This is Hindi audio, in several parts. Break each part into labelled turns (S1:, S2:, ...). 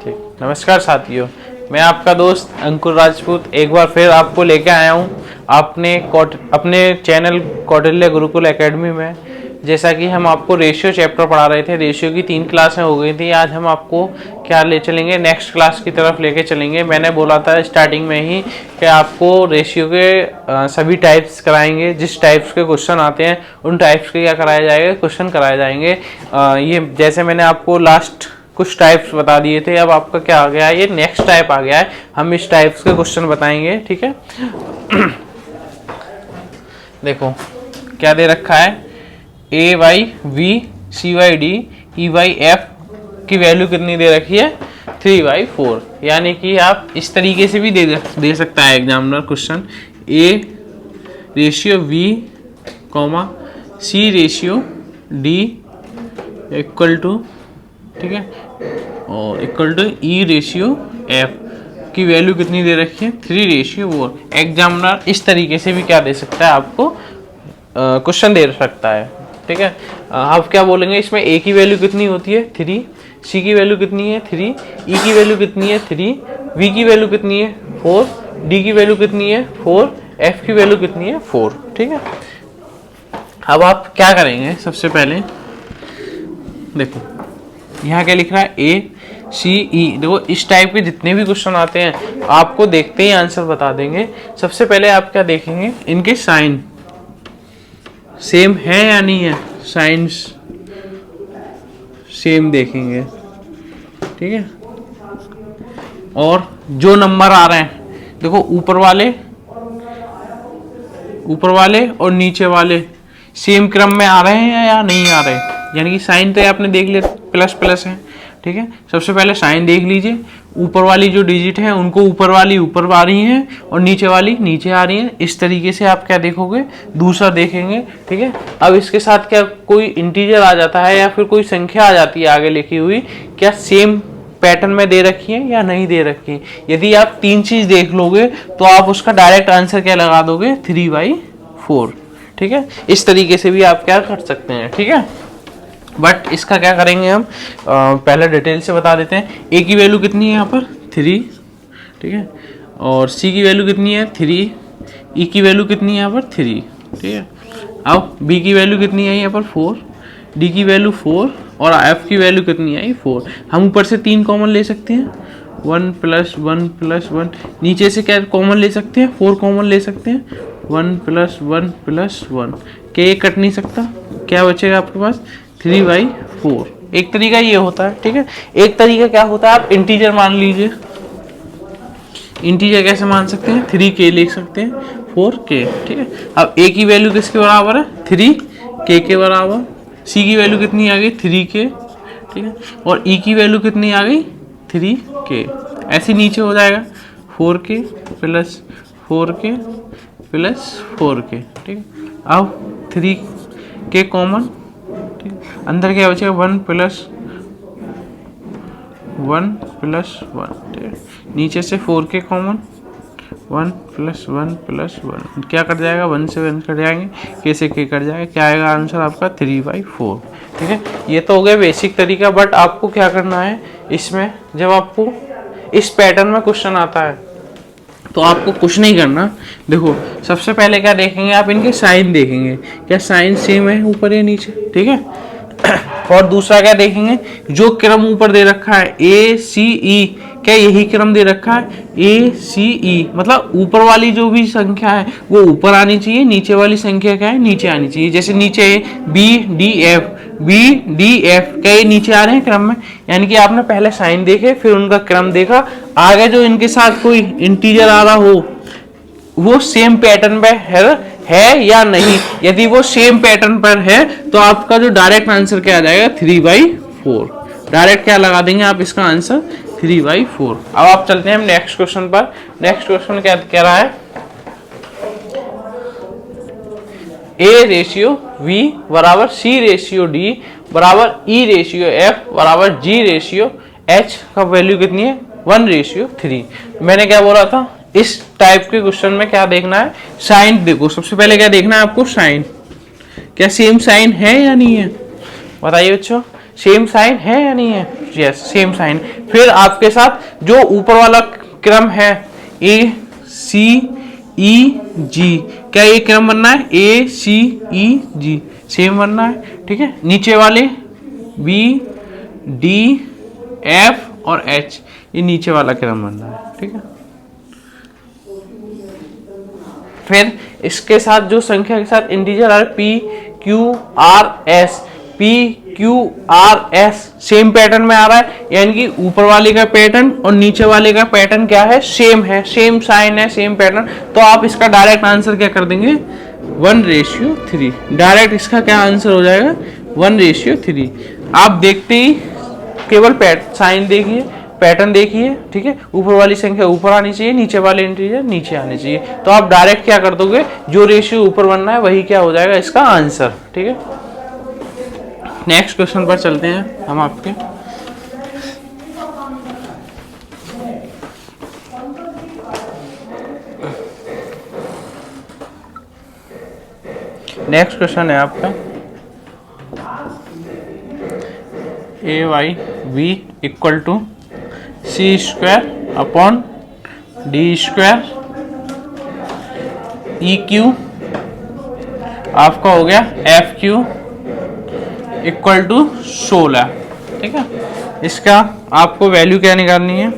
S1: ठीक, नमस्कार साथियों, मैं आपका दोस्त अंकुर राजपूत एक बार फिर आपको लेके आया हूँ अपने चैनल कौटिल्य गुरुकुल एकेडमी में। जैसा कि हम आपको रेशियो चैप्टर पढ़ा रहे थे, रेशियो की 3 क्लासें हो गई थी। आज हम आपको क्या ले चलेंगे, नेक्स्ट क्लास की तरफ लेके चलेंगे। मैंने बोला था स्टार्टिंग में ही कि आपको रेशियो के सभी टाइप्स कराएंगे, जिस टाइप्स के क्वेश्चन आते हैं उन टाइप्स के क्या कराया जाएगा, क्वेश्चन कराए जाएंगे। ये जैसे मैंने आपको लास्ट कुछ टाइप्स बता दिए थे, अब आपका क्या आ गया है, ये नेक्स्ट टाइप आ गया है। हम इस टाइप्स के क्वेश्चन बताएंगे, ठीक है। देखो क्या दे रखा है, A Y V C Y D E Y F की वैल्यू कितनी दे रखी है, 3/4। यानी कि आप इस तरीके से भी दे सकता है examiner question, A ratio B comma C ratio D equal to, ठीक है, और equal to E ratio F की वैल्यू कितनी दे रखी है, 3/4। एग्जामिनर इस तरीके से भी क्या दे सकता है, आपको क्वेश्चन दे सकता है, ठीक है। आप क्या बोलेंगे इसमें, ए की वैल्यू कितनी होती है 3, सी की वैल्यू कितनी है 3, ई की वैल्यू कितनी है 3, वी की वैल्यू कितनी है 4, डी की वैल्यू कितनी है 4, एफ की वैल्यू कितनी है 4, ठीक है। अब आप क्या करेंगे, सबसे पहले देखो यहाँ क्या लिख रहा है, ए सी ई। देखो इस टाइप के जितने भी क्वेश्चन आते हैं आपको देखते ही आंसर बता देंगे। सबसे पहले आप क्या देखेंगे, इनके साइन सेम है या नहीं है, साइंस सेम देखेंगे, ठीक है। और जो नंबर आ रहे हैं, देखो ऊपर वाले और नीचे वाले सेम क्रम में आ रहे हैं या नहीं आ रहे, यानी कि साइन तो आपने देख लिया प्लस प्लस है, ठीक है। सबसे पहले साइन देख लीजिए, ऊपर वाली जो डिजिट है उनको ऊपर वाली ऊपर आ रही हैं और नीचे वाली नीचे आ रही हैं। इस तरीके से आप क्या देखोगे, दूसरा देखेंगे, ठीक है। अब इसके साथ क्या कोई इंटीजर आ जाता है या फिर कोई संख्या आ जाती है आगे लिखी हुई, क्या सेम पैटर्न में दे रखी है या नहीं दे रखी है। यदि आप 3 चीज देख लोगे तो आप उसका डायरेक्ट आंसर क्या लगा दोगे, 3/4, ठीक है। इस तरीके से भी आप क्या कर सकते हैं, ठीक है। बट इसका क्या करेंगे हम, पहले डिटेल से बता देते हैं। ए की वैल्यू कितनी है यहाँ पर 3, ठीक है, और सी की वैल्यू कितनी है 3, ई की वैल्यू कितनी है यहाँ पर 3, ठीक है। अब बी की वैल्यू कितनी है यहाँ पर 4, डी की वैल्यू 4 और एफ की वैल्यू कितनी आई 4। हम ऊपर से 3 कॉमन ले सकते हैं, 1 + 1 + 1। नीचे से क्या कॉमन ले सकते हैं, 4 कॉमन ले सकते हैं, 1 + 1 + 1। क्या ये कट नहीं सकता, क्या बचेगा आपके पास 3/4। एक तरीका ये होता है, ठीक है। एक तरीका क्या होता है, आप इंटीजर मान लीजिए। इंटीजर कैसे मान सकते हैं, 3k लिख सकते हैं, 4k, ठीक है। अब a की वैल्यू किसके बराबर है, 3k के बराबर। c की वैल्यू कितनी आ गई 3k, ठीक है, और e की वैल्यू कितनी आ गई 3k। ऐसे नीचे हो जाएगा 4k + 4k + 4k, ठीक है। अब 3k कॉमन, अंदर क्या बचेगा 1 + 1 + 1, ठीक है। नीचे से 4k कॉमन, 1 + 1 + 1, क्या कट जाएगा, 1 से 1 कट जाएंगे, कैसे के कट जाएगा, क्या आएगा आंसर आपका 3/4, ठीक है। ये तो हो गया बेसिक तरीका। बट आपको क्या करना है इसमें, जब आपको इस पैटर्न में क्वेश्चन आता है तो आपको कुछ नहीं करना। देखो सबसे पहले क्या देखेंगे आप, इनके साइन देखेंगे, क्या साइन सेम है ऊपर या नीचे, ठीक है। और दूसरा क्या देखेंगे, जो क्रम ऊपर दे रखा है ACE, क्या यही क्रम दे रखा है ACE, मतलब ऊपर वाली जो भी संख्या है वो ऊपर आनी चाहिए, नीचे वाली संख्या क्या है नीचे आनी चाहिए। जैसे नीचे BDF, क्या ये नीचे आ रहे हैं क्रम में, यानी कि आपने पहले साइन देखे फिर उनका क्रम देखा, आगे जो इनके साथ कोई इंटीजर आ रहा हो वो सेम पैटर्न पे है या नहीं। यदि वो सेम पैटर्न पर है तो आपका जो डायरेक्ट आंसर क्या आ जाएगा 3/4। डायरेक्ट क्या लगा देंगे आप इसका आंसर 3/4। अब आप चलते हैं हम नेक्स्ट क्वेश्चन पर। नेक्स्ट क्वेश्चन क्या कह रहा है, A रेशियो V बराबर C रेशियो D बराबर E रेशियो F बराबर G रेशियो H का वैल्यू कितनी है 1/3। मैंने क्या बोला था, इस टाइप के क्वेश्चन में क्या देखना है, साइन देखो। सबसे पहले क्या देखना है आपको, साइन क्या सेम साइन है या नहीं है, बताइए बच्चों। सेम साइन है या नहीं है? Yes, same sign. फिर आपके साथ जो ऊपर वाला क्रम है ए सी ई जी, क्या ये क्रम बनना है? ए सी ई जी सेम बनना है, ठीक है। नीचे वाले बी डी एफ और एच, ये नीचे वाला क्रम बनना है, ठीक है। फिर इसके साथ जो संख्या के साथ इंटीजर आ रहा है P Q R S, P Q R S same pattern में आ रहा है, यानी कि ऊपर वाले का पैटर्न और नीचे वाले का पैटर्न क्या है? सेम है, सेम साइन है, सेम पैटर्न। तो आप इसका डायरेक्ट आंसर क्या कर देंगे? 1:3। डायरेक्ट इसका क्या आंसर हो जाएगा? 1:3। आप देखते ही केवल साइन देखिए, पैटर्न देखिए, ठीक है। ऊपर वाली संख्या ऊपर आनी चाहिए, नीचे वाले इंटीजर नीचे आने चाहिए। तो आप डायरेक्ट क्या कर दोगे? जो रेशियो ऊपर बनना है वही क्या हो जाएगा? इसका आंसर, ठीक है। नेक्स्ट क्वेश्चन पर चलते हैं हम आपके। नेक्स्ट क्वेश्चन है आपका A Y V equal to C square upon D square E Q आपका हो गया एफ क्यू इक्वल टू 16, ठीक है। इसका आपको वैल्यू क्या निकालनी है?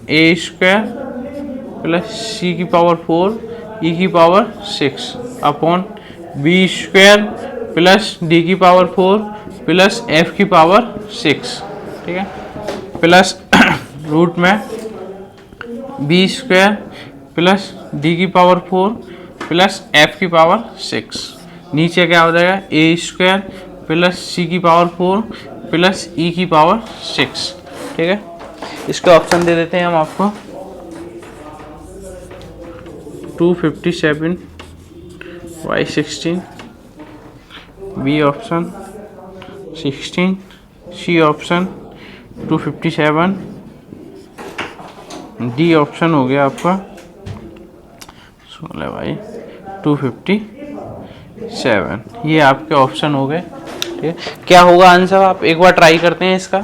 S1: ए स्क्वायर प्लस सी की पावर 4 ई की power 6 upon B square plus D की पावर 4 प्लस एफ की पावर 6, ठीक है, प्लस रूट में बी स्क्वायर प्लस डी की पावर 4 प्लस एफ की पावर 6। नीचे क्या हो जाएगा? ए स्क्वायर प्लस सी की पावर 4 प्लस ई की पावर 6, ठीक है। इसका ऑप्शन दे देते हैं हम आपको 257 y 16, B option 16, C option 257, D option हो गया आपका 16/257। ये आपके ऑप्शन हो गए, ठीक है। क्या होगा आंसर? आप एक बार ट्राई करते हैं इसका,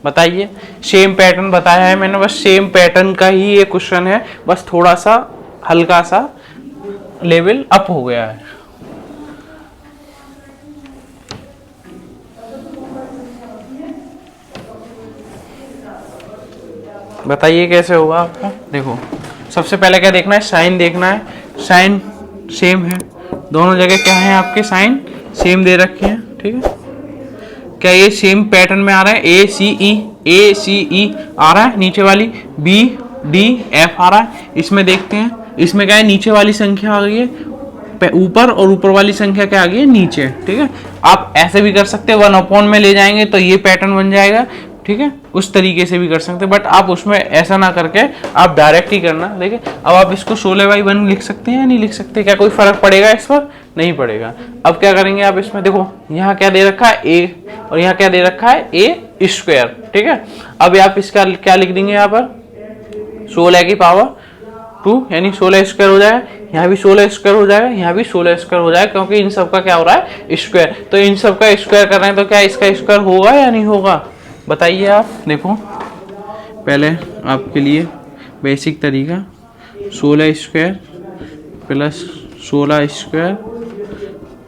S1: बताइए। सेम पैटर्न बताया है मैंने, बस सेम पैटर्न का ही ये क्वेश्चन है, बस थोड़ा सा हल्का सा लेवल अप हो गया है। बताइए कैसे होगा आपका। देखो सबसे पहले क्या देखना है? साइन देखना है। साइन सेम है, दोनों जगह क्या है आपके? साइन सेम दे रखे हैं, ठीक है। क्या ये सेम पैटर्न में आ रहा है? ए सी ई आ रहा है, नीचे वाली बी डी एफ आ रहा है। इसमें देखते हैं, इसमें क्या है? नीचे वाली संख्या आ गई है ऊपर और ऊपर वाली संख्या क्या आ गई है? नीचे, ठीक है। आप ऐसे भी कर सकते हैं, 1 में ले जाएंगे तो ये पैटर्न बन जाएगा, ठीक है। उस तरीके से भी कर सकते हैं, बट आप उसमें ऐसा ना करके आप डायरेक्ट ही करना। देखिए अब आप इसको 16/1 लिख सकते हैं या नहीं लिख सकते? क्या कोई फर्क पड़ेगा इस पर? नहीं पड़ेगा। अब क्या करेंगे आप इसमें? देखो यहाँ क्या दे रखा है? ए, और यहाँ क्या दे रखा है? ए स्क्वायर, ठीक है। अब आप इसका क्या लिख देंगे यहाँ पर? 16 की पावर 2 यानी 16 स्क्वायर हो जाएगा। यहाँ भी 16 स्क्वायर हो जाएगा, यहाँ भी 16 स्क्वायर हो जाएगा, क्योंकि इन सब का क्या हो रहा है? स्क्वायर। तो इन सब का स्क्वायर कर रहे हैं, तो क्या इसका स्क्वायर होगा या नहीं होगा? बताइए आप। देखो पहले आपके लिए बेसिक तरीका, 16 square plus 16 square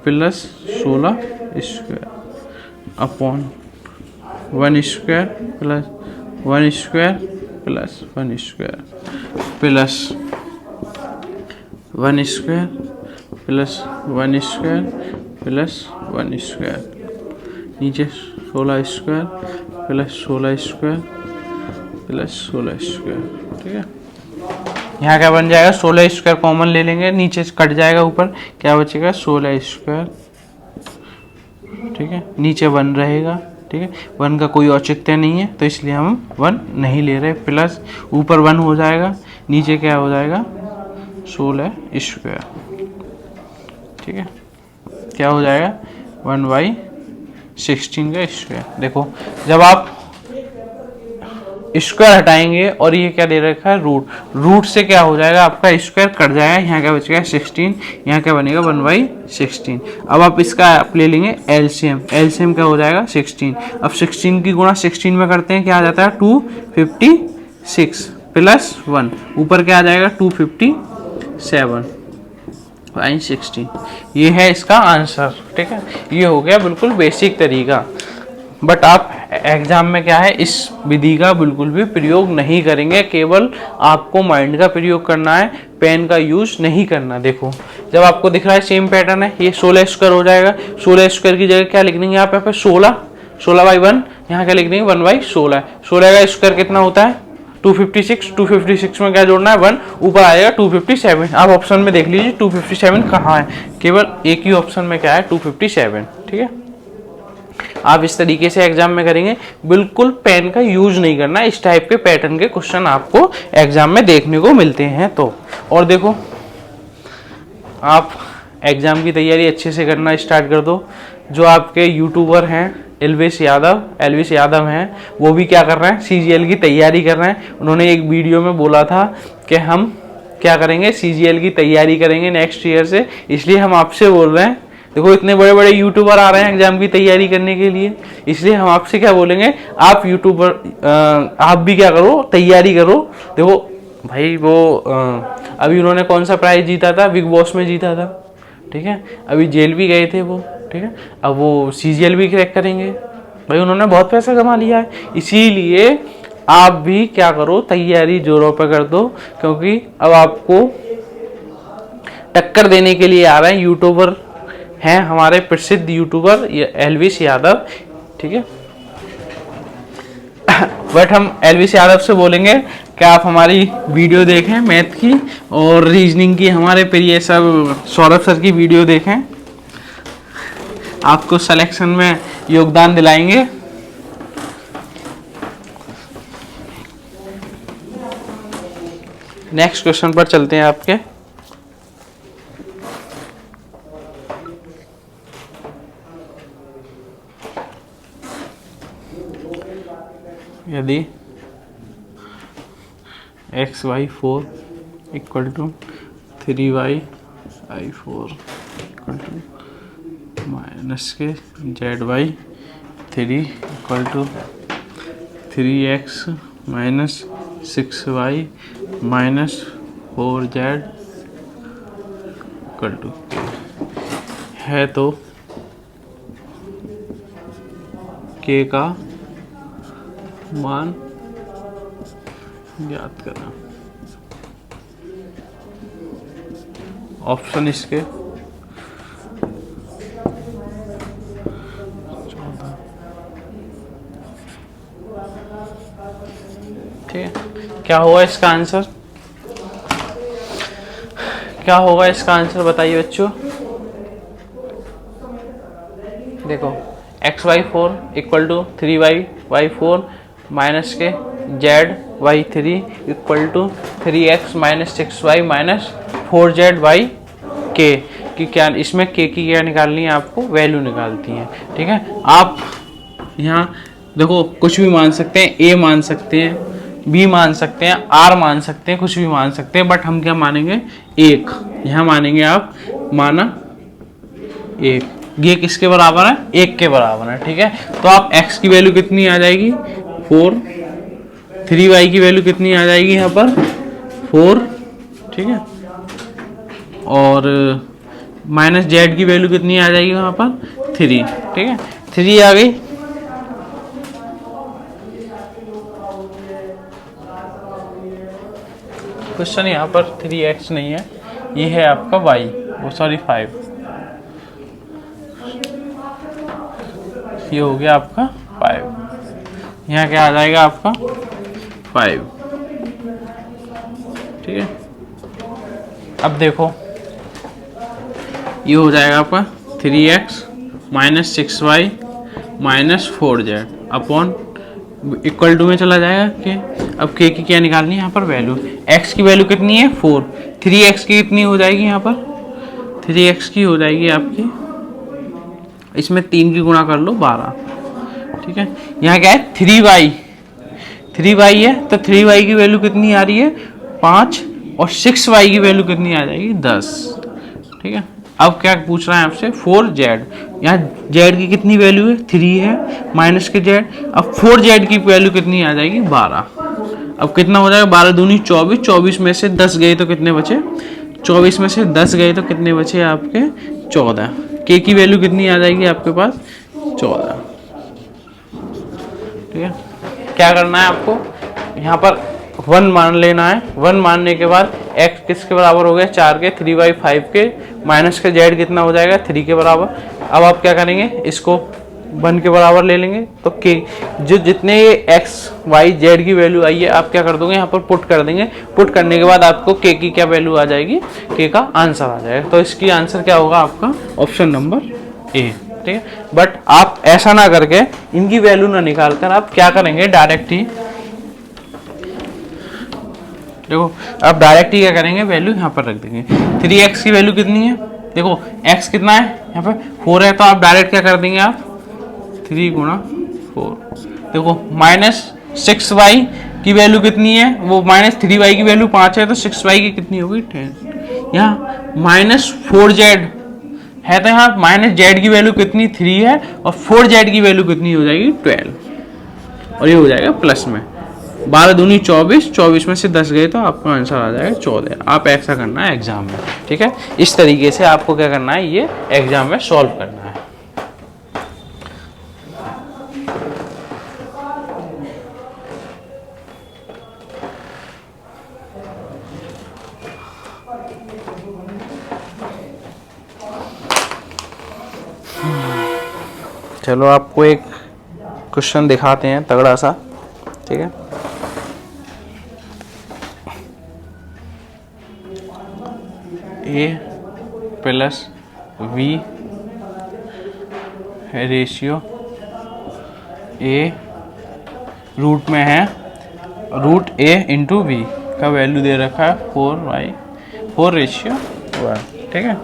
S1: plus 16 square upon 1 square plus 1 square plus 1 square plus 1 square plus 1 square plus 1 square, नीचे 16 square plus 16 square plus 16 square, ठीक है। यहाँ क्या बन जाएगा? 16 स्क्वायर कॉमन ले लेंगे, नीचे कट जाएगा, ऊपर क्या बचेगा? 16 स्क्वायर, ठीक है। नीचे 1 रहेगा, ठीक है। 1 का कोई औचित्य नहीं है तो इसलिए हम 1 नहीं ले रहे, प्लस ऊपर 1 हो जाएगा, नीचे क्या हो जाएगा? 16 स्क्वायर, ठीक है। क्या हो जाएगा? 1/16 का स्क्वायर। देखो जब आप स्क्वायर हटाएंगे और ये क्या दे रखा है रूट, रूट से क्या हो जाएगा आपका स्क्वायर कट जाएगा, यहाँ क्या बचेगा 16, यहाँ क्या बनेगा 1/16। अब आप इसका आप ले लेंगे एलसीएम, एलसीएम क्या हो जाएगा 16। अब 16 की गुणा 16 में करते हैं, क्या आ जाता है 256 प्लस 1, ऊपर क्या आ जाएगा 257/16। ये है इसका आंसर। ठीक है, ये हो गया बिल्कुल बेसिक तरीका। बट आप एग्जाम में क्या है इस विधि का बिल्कुल भी प्रयोग नहीं करेंगे, केवल आपको माइंड का प्रयोग करना है, पेन का यूज नहीं करना। देखो जब आपको दिख रहा है सेम पैटर्न है, ये 16 स्क्वायर हो जाएगा, 16 स्क्वायर की जगह क्या लिख देंगे यहाँ पे 16/1, यहाँ क्या लिख देंगे 1/16। 16 का स्क्वायर कितना होता है 256, 256 में क्या जोड़ना है 1, ऊपर आएगा 257। आप ऑप्शन में देख लीजिए 257 कहाँ है, केवल एक ही ऑप्शन में क्या है 257। ठीक है, आप इस तरीके से एग्जाम में करेंगे, बिल्कुल पेन का यूज नहीं करना। इस टाइप के पैटर्न के क्वेश्चन आपको एग्जाम में देखने को मिलते हैं। तो और देखो आप एग्जाम की तैयारी अच्छे से करना स्टार्ट कर दो। जो आपके यूट्यूबर हैं एल्विस यादव हैं, वो भी क्या कर रहे हैं सीजीएल की तैयारी कर रहे हैं। उन्होंने एक वीडियो में बोला था कि हम क्या करेंगे सीजीएल की तैयारी करेंगे नेक्स्ट ईयर से, इसलिए हम आपसे बोल रहे हैं। देखो इतने बड़े बड़े यूट्यूबर आ रहे हैं एग्जाम की तैयारी करने के लिए, इसलिए हम आपसे क्या बोलेंगे, आप यूट्यूबर आप भी क्या करो तैयारी करो। देखो भाई वो अभी उन्होंने कौन सा प्राइज जीता था, बिग बॉस में जीता था। ठीक है, अभी जेल भी गए थे वो। ठीक है, अब वो सीजीएल भी क्रैक करेंगे, भाई उन्होंने बहुत पैसा कमा लिया है। इसीलिए आप भी क्या करो तैयारी जोरों पर कर दो, क्योंकि अब आपको टक्कर देने के लिए आ रहे हैं यूट्यूबर हैं, हमारे प्रसिद्ध यूट्यूबर एल्विस यादव। ठीक है, बट हम एल्विस यादव से बोलेंगे कि आप हमारी वीडियो देखें मैथ की और रीजनिंग की, हमारे प्रिय सब सौरभ सर की वीडियो देखें, आपको सिलेक्शन में योगदान दिलाएंगे। नेक्स्ट क्वेश्चन पर चलते हैं आपके। यदि xy4 equal to 3y(i4) equal to minus के zy3 equal to 3x minus 6y minus 4z equal to है, तो k का मान ज्ञात करना। ऑप्शन इसके 14। ठीक है, क्या होगा इसका आंसर, क्या होगा इसका आंसर बताइए बच्चों। देखो xy4 equal to 3y(y4) minus के zy3 equal to 3x minus 6y minus 4z(k) की क्या, इसमें k की क्या निकालनी है आपको, वैल्यू निकालती है। ठीक है, आप यहाँ देखो कुछ भी मान सकते हैं, a मान सकते हैं, b मान सकते हैं, r मान सकते हैं, कुछ भी मान सकते हैं, बट हम क्या मानेंगे 1, यहाँ मानेंगे आप माना 1। ये किसके बराबर है 1 के बराबर है। ठीक है, तो आप x की वैल्यू कितनी आ जाएगी 4, 3y की वैल्यू कितनी आ जाएगी यहाँ पर 4। ठीक है, और माइनस z की वैल्यू कितनी आ जाएगी वहाँ पर 3। ठीक है, 3 आ गई। क्वेश्चन यहाँ पर 3x नहीं है, ये है आपका y, वो सॉरी 5। ये हो गया आपका 5, यहाँ क्या आ जाएगा आपका 5। ठीक है, अब देखो ये हो जाएगा आपका 3x minus 6y minus 4z upon equal to में चला जाएगा के। अब k की क्या निकालनी है यहाँ पर वैल्यू, x की वैल्यू कितनी है 4, 3x की कितनी हो जाएगी यहाँ पर 3x की हो जाएगी आपकी, इसमें 3 की गुणा कर लो 12। ठीक है, यहाँ क्या है 3y है तो 3y की वैल्यू कितनी आ रही है 5, और 6y की वैल्यू कितनी आ जाएगी 10। ठीक है, अब क्या पूछ रहा है आपसे 4z, यहाँ z की कितनी वैल्यू है 3 है माइनस के z, अब 4z की वैल्यू कितनी आ जाएगी 12। अब कितना हो जाएगा 12 दूनी 24, 24 में से 10 गए तो कितने बचे, 24 में से 10 गए तो कितने बचे आपके 14। k की वैल्यू कितनी आ जाएगी आपके पास 14। ठीक है, क्या करना है आपको यहाँ पर 1 मान लेना है। 1 मानने के बाद x किसके बराबर हो गया 4 के, 3y 5 के, माइनस का z कितना हो जाएगा 3 के बराबर। अब आप क्या करेंगे इसको 1 के बराबर ले लेंगे तो k जो जितने x y z की वैल्यू आई है आप क्या कर दोगे यहाँ पर पुट कर देंगे। पुट करने के बाद आपको k की क्या वैल्यू आ जाएगी, k का आंसर आ जाएगा। तो इसकी आंसर क्या होगा आपका ऑप्शन नंबर ए। ठीक है, बट आप ऐसा ना करके इनकी वैल्यू ना निकाल कर आप क्या करेंगे डायरेक्ट ही, देखो आप डायरेक्ट ही क्या करेंगे वैल्यू यहाँ पर रख देंगे। 3x की वैल्यू कितनी है, देखो x कितना है यहाँ पे 4 है, तो आप डायरेक्ट क्या कर देंगे आप 3 गुणा 4। देखो माइनस 6y की वैल्यू कितनी है, वो माइनस 3y की वैल्यू 5 है तो 6y की कितनी होगी 10। यहाँ माइनस 4z है तो यहाँ माइनस z की वैल्यू कितनी 3 है, और 4z की वैल्यू कितनी हो जाएगी 12, और ये हो जाएगा प्लस में 12 दूनी 24, 24 में से 10 गए तो आपका आंसर आ जाएगा 14। आप ऐसा करना है एग्जाम में। ठीक है, इस तरीके से आपको क्या करना है ये एग्जाम में सॉल्व करना है। चलो आपको एक क्वेश्चन दिखाते हैं तगड़ा सा। ठीक है, a plus v ratio a root में है रूट a इंटू वी का वैल्यू दे रखा है 4 रेशियो 1। ठीक है,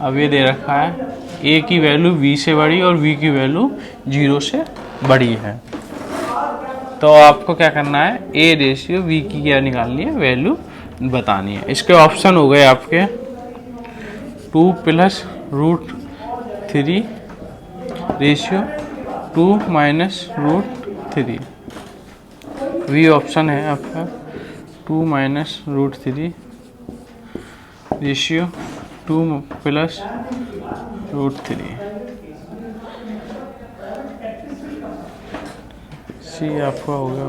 S1: अब ये दे रखा है a की वैल्यू v से बड़ी और v की वैल्यू 0 से बड़ी है। तो आपको क्या करना है a रेशियो v की क्या निकालनी है वैल्यू बतानी है। इसके ऑप्शन हो गए आपके 2 plus root 3 ratio 2 minus root 3। B option है आपका 2 minus root 3 ratio 2 plus root 3। C आपका हो गया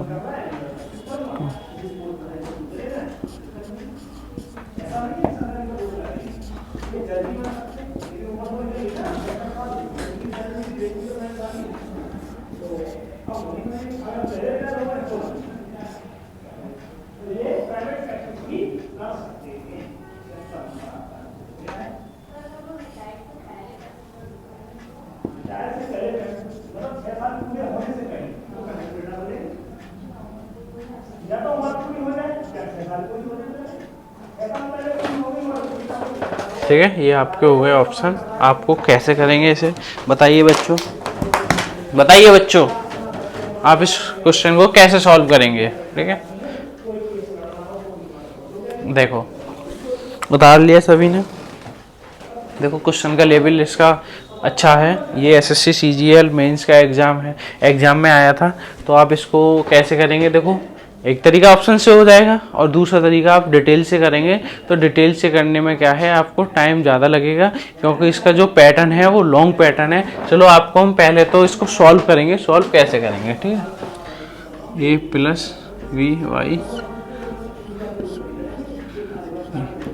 S1: ठीक है, ये आपके हो गए ऑप्शन। आपको कैसे करेंगे इसे बताइए बच्चों, बताइए बच्चों आप इस क्वेश्चन को कैसे सॉल्व करेंगे। ठीक है, देखो उतार लिया सभी ने। देखो क्वेश्चन का लेवल इसका अच्छा है, ये एसएससी सीजीएल मेंस का एग्जाम है, एग्जाम में आया था। तो आप इसको कैसे करेंगे, देखो एक तरीका ऑप्शन से हो जाएगा और दूसरा तरीका आप डिटेल से करेंगे। तो डिटेल से करने में क्या है आपको टाइम ज़्यादा लगेगा क्योंकि इसका जो पैटर्न है वो लॉन्ग पैटर्न है। चलो आपको हम पहले तो इसको सॉल्व करेंगे, सॉल्व कैसे करेंगे। ठीक है, a प्लस वी वाई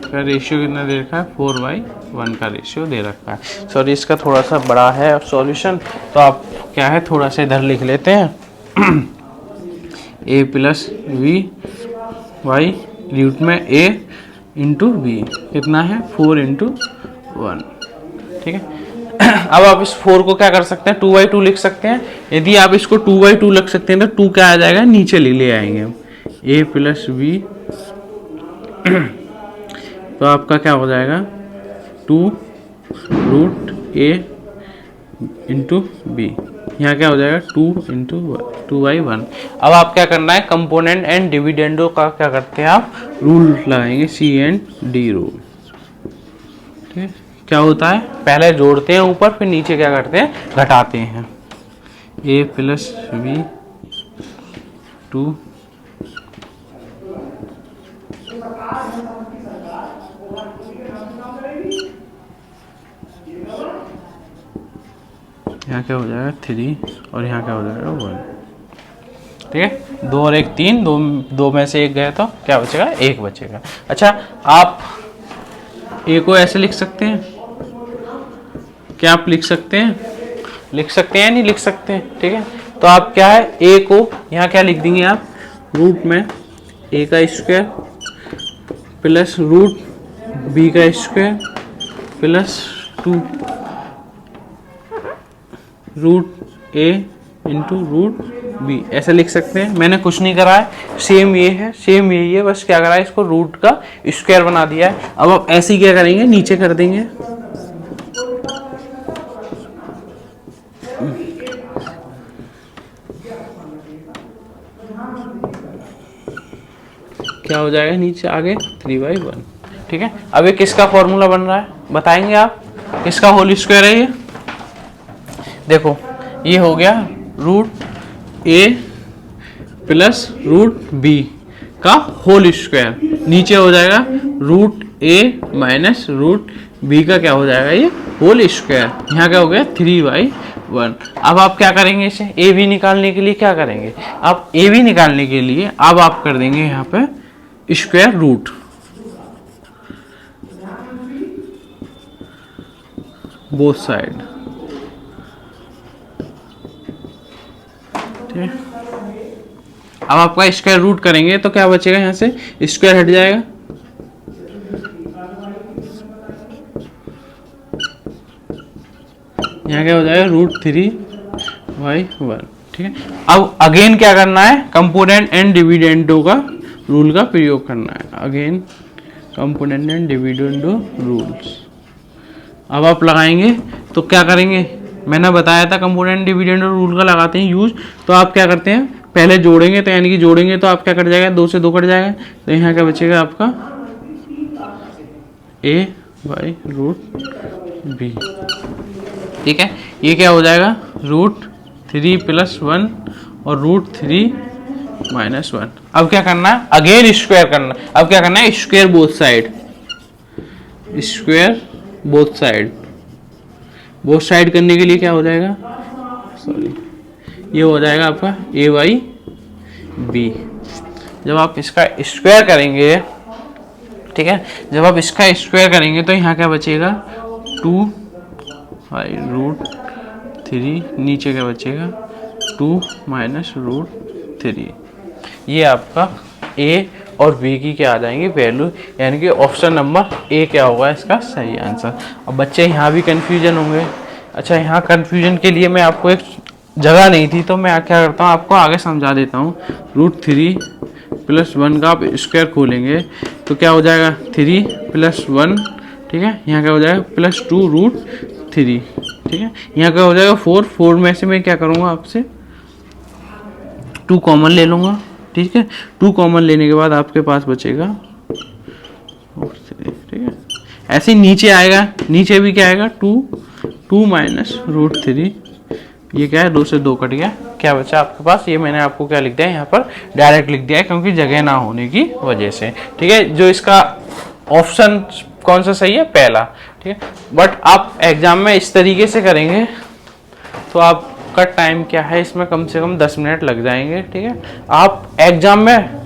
S1: का रेशियो कितना दे रखा है 4/1 का रेशियो दे रखा है। सॉरी इसका थोड़ा सा बड़ा है सॉल्यूशन, तो आप क्या है थोड़ा सा इधर लिख लेते हैं a plus V Y root में a इंटू वी कितना है 4 इंटू 1। ठीक है, अब आप इस 4 को क्या कर सकते हैं 2/2 लिख सकते हैं। यदि आप इसको 2/2 लिख सकते हैं तो 2 क्या आ जाएगा नीचे ले आएंगे हम a प्लस वी तो आपका क्या हो जाएगा 2 रूट a इंटू बी। यहाँ क्या हो जाएगा 2/1। अब आप क्या करना है, कंपोनेंट एंड डिविडेंडो का क्या करते हैं आप, रूल लगाएंगे, C&D रूल। ठीक है, क्या होता है, पहले जोड़ते हैं ऊपर, फिर नीचे क्या करते हैं, घटाते हैं। A + B 2 यहाँ क्या हो जाएगा 3 और यहाँ क्या हो जाएगा 1। ठीक है, 2 और 1 3, दो में से 1 गया तो क्या बचेगा, 1 बचेगा। अच्छा, आप A को ऐसे लिख सकते हैं, क्या आप लिख सकते हैं, या नहीं लिख सकते हैं। ठीक है, तो आप क्या है, A को यहाँ क्या लिख देंगे आप, रूट में A का स्क्वायर प्लस रूट B का square plus 2 root A into root B, ऐसा लिख सकते हैं। मैंने कुछ नहीं करा है, सेम ये है, सेम यही है, बस क्या करा है, इसको रूट का स्क्वायर बना दिया है। अब आप ऐसे ही क्या करेंगे, नीचे कर देंगे, क्या हो जाएगा नीचे आगे 3/1। ठीक है, अब ये किसका फॉर्मूला बन रहा है बताएंगे आप, किसका होल स्क्वायर है ये, देखो ये हो गया root A plus root B का होल स्क्वायर, नीचे हो जाएगा root A minus root B का क्या हो जाएगा, ये होल स्क्वायर। यहाँ क्या हो गया 3/1। अब आप क्या करेंगे, इसे A भी निकालने के लिए क्या करेंगे, आप A भी निकालने के लिए अब आप कर देंगे यहाँ पे स्क्वायर रूट, बोथ साइड। ठीक है, अब आपका स्क्वायर रूट करेंगे तो क्या बचेगा, यहाँ से स्क्वायर हट जाएगा, यहाँ क्या हो जाएगा √3/1। ठीक है, अब अगेन क्या करना है, कंपोनेंट एंड डिविडेंडो का रूल का प्रयोग करना है, again component and dividendo rules. अब आप लगाएंगे तो क्या करेंगे, मैंने बताया था कंपोनेंट डिविडेंडो रूल का लगाते हैं यूज। तो आप क्या करते हैं, पहले जोड़ेंगे, तो यानी कि जोड़ेंगे तो आप क्या कट जाएगा, 2 से 2 कट जाएगा, तो यहाँ क्या बचेगा आपका A/√B। ठीक है, ये क्या हो जाएगा √3 + 1 और √3 - 1। अब क्या करना है, अगेन स्क्वायर करना। अब क्या करना है, square both side, square both side. Both side करने के लिए क्या हो जाएगा, सॉरी, ये हो जाएगा आपका A/B। जब आप इसका स्क्वायर करेंगे, ठीक है, जब आप इसका स्क्वायर करेंगे तो यहाँ क्या बचेगा 2/√3, नीचे क्या बचेगा 2 - √3। ये आपका A और B की क्या आ जाएंगी वैल्यू, यानी कि ऑप्शन नंबर A क्या होगा इसका सही आंसर। अब बच्चे यहाँ भी कंफ्यूजन होंगे। अच्छा, यहाँ कंफ्यूजन के लिए मैं आपको एक जगह नहीं थी तो मैं क्या करता हूँ, आपको आगे समझा देता हूँ। √3 + 1 का आप स्क्वायर खोलेंगे तो क्या हो जाएगा 3 + 1। ठीक है, यहाँ क्या हो जाएगा +2√3। ठीक है, यहाँ क्या हो जाएगा 4 में से मैं क्या करूँगा, आपसे 2 कॉमन ले लूँगा। ठीक है, 2 कॉमन लेने के बाद आपके पास बचेगा 3। ठीक है, ऐसे ही नीचे आएगा, नीचे भी क्या आएगा 2 - √3। ये क्या है, 2 से 2 कट गया, क्या बचा आपके पास, ये मैंने आपको क्या लिख दिया है यहाँ पर, डायरेक्ट लिख दिया है क्योंकि जगह ना होने की वजह से। ठीक है, जो इसका ऑप्शन कौन सा सही है, पहला। ठीक है, बट आप एग्जाम में इस तरीके से करेंगे तो आपका टाइम क्या है, इसमें कम से कम 10 मिनट लग जाएंगे। ठीक है, आप एग्जाम में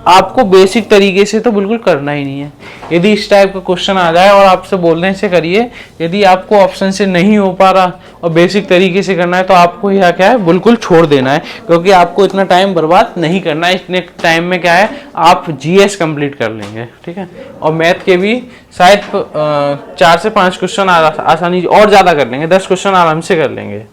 S1: आपको बेसिक तरीके से तो बिल्कुल करना ही नहीं है। यदि इस टाइप का क्वेश्चन आ जाए और आपसे बोलने से करिए, यदि आपको ऑप्शन से नहीं हो पा रहा और बेसिक तरीके से करना है तो आपको यह क्या है, बिल्कुल छोड़ देना है, क्योंकि आपको इतना टाइम बर्बाद नहीं करना है। इतने टाइम में क्या है, आप GS कंप्लीट कर लेंगे। ठीक है, और मैथ के भी शायद 4 से 5 क्वेश्चन आसानी और ज़्यादा कर लेंगे, 10 क्वेश्चन आराम से कर लेंगे।